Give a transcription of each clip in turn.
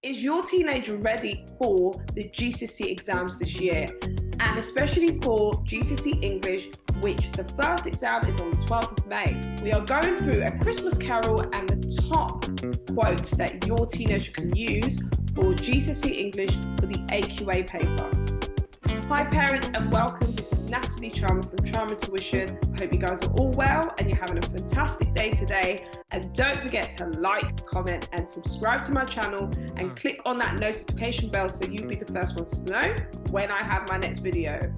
Is your teenager ready for the GCSE exams this year? And especially for GCSE English, which the first exam is on the 12th of May. We are going through A Christmas Carol and the top quotes that your teenager can use for GCSE English for the AQA paper. Hi parents and welcome. This is Natalie Charmer from Charmer Tuition. I hope you guys are all well and you're having a fantastic day today. And don't forget to like, comment and subscribe to my channel and click on that notification bell so you'll be the first ones to know when I have my next video.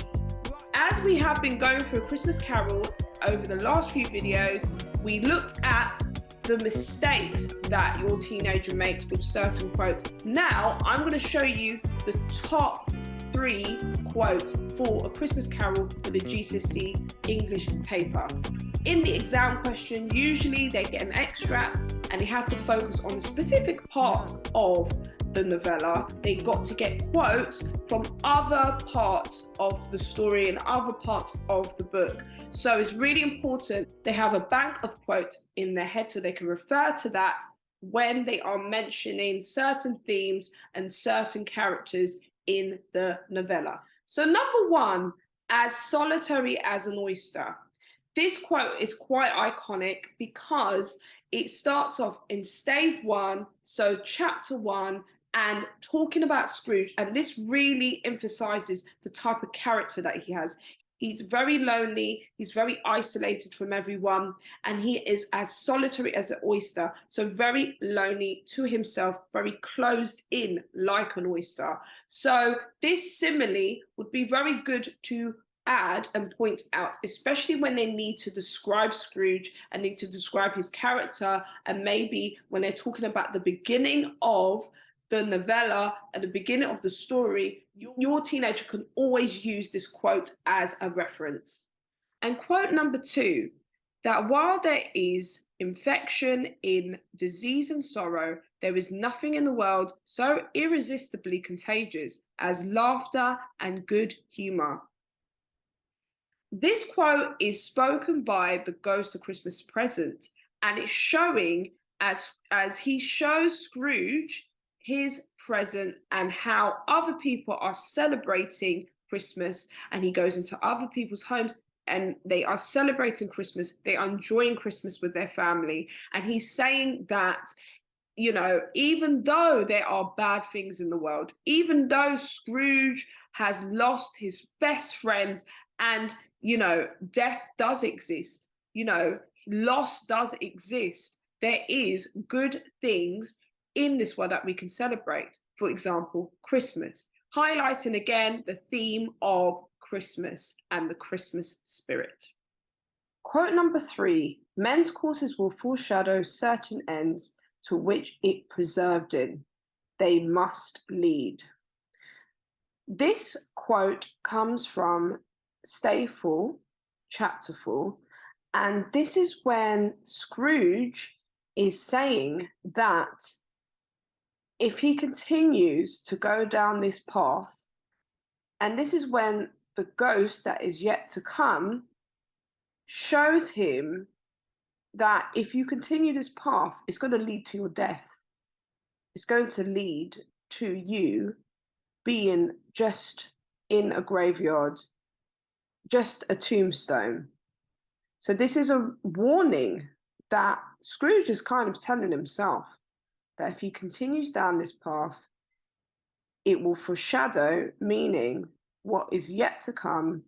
As we have been going through A Christmas Carol over the last few videos, we looked at the mistakes that your teenager makes with certain quotes. Now I'm going to show you the top 3 quotes for A Christmas Carol for the GCSE English paper. In the exam question, usually they get an extract and they have to focus on a specific part of the novella. They got to get quotes from other parts of the story and other parts of the book. So it's really important they have a bank of quotes in their head so they can refer to that when they are mentioning certain themes and certain characters in the novella. So number 1, as solitary as an oyster. This quote is quite iconic because it starts off in stave 1, so chapter 1, and talking about Scrooge, and this really emphasizes the type of character that he has. He's very lonely, he's very isolated from everyone, and he is as solitary as an oyster, so very lonely to himself, very closed in like an oyster. So this simile would be very good to add and point out, especially when they need to describe Scrooge and need to describe his character, and maybe when they're talking about the beginning of the novella at the beginning of the story, your teenager can always use this quote as a reference. And quote number 2, that while there is infection in disease and sorrow, there is nothing in the world so irresistibly contagious as laughter and good humor. This quote is spoken by the ghost of Christmas Present, and it's showing as he shows Scrooge his present and how other people are celebrating Christmas, and he goes into other people's homes and they are celebrating Christmas, they are enjoying Christmas with their family, and he's saying that, you know, even though there are bad things in the world, even though Scrooge has lost his best friend, and you know, death does exist, you know, loss does exist, there is good things in this world that we can celebrate. For example, Christmas, highlighting again the theme of Christmas and the Christmas spirit. Quote number 3, men's courses will foreshadow certain ends to which it preserved in. They must lead. This quote comes from stave 4, chapter 4, and this is when Scrooge is saying that if he continues to go down this path, and this is when the ghost that is yet to come shows him that if you continue this path, it's going to lead to your death. It's going to lead to you being just in a graveyard, just a tombstone. So this is a warning that Scrooge is kind of telling himself that if he continues down this path, it will foreshadow, meaning what is yet to come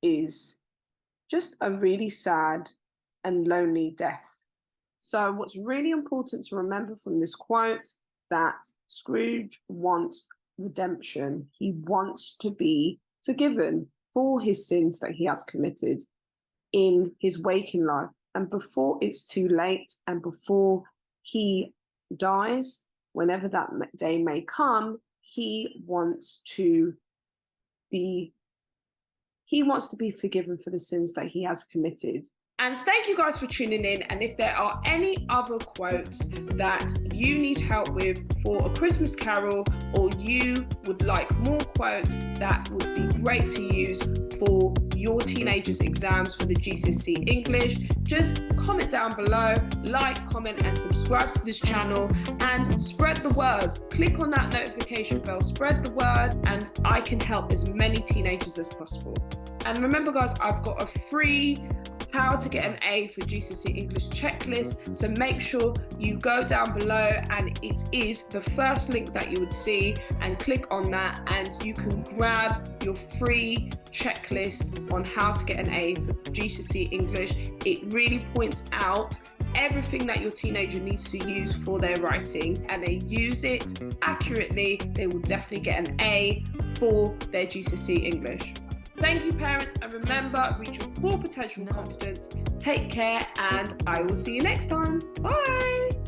is just a really sad and lonely death. So what's really important to remember from this quote, that Scrooge wants redemption. He wants to be forgiven for his sins that he has committed in his waking life. And before it's too late, and before he dies, whenever that day may come, he wants to be forgiven for the sins that he has committed. And thank you guys for tuning in, and if there are any other quotes that you need help with for A Christmas Carol, or you would like more quotes that would be great to use for your teenager's exams for the GCSE English, just comment down below, like, comment and subscribe to this channel and spread the word. Click on that notification bell, spread the word, and I can help as many teenagers as possible. And remember guys, I've got a free how to get an A for GCSE English checklist, so make sure you go down below and it is the first link that you would see, and click on that and you can grab your free checklist on how to get an A for GCSE English. It really points out everything that your teenager needs to use for their writing, and they use it accurately, they will definitely get an A for their GCSE English. Thank you parents, and remember, reach your full potential and confidence. Take care and I will see you next time. Bye.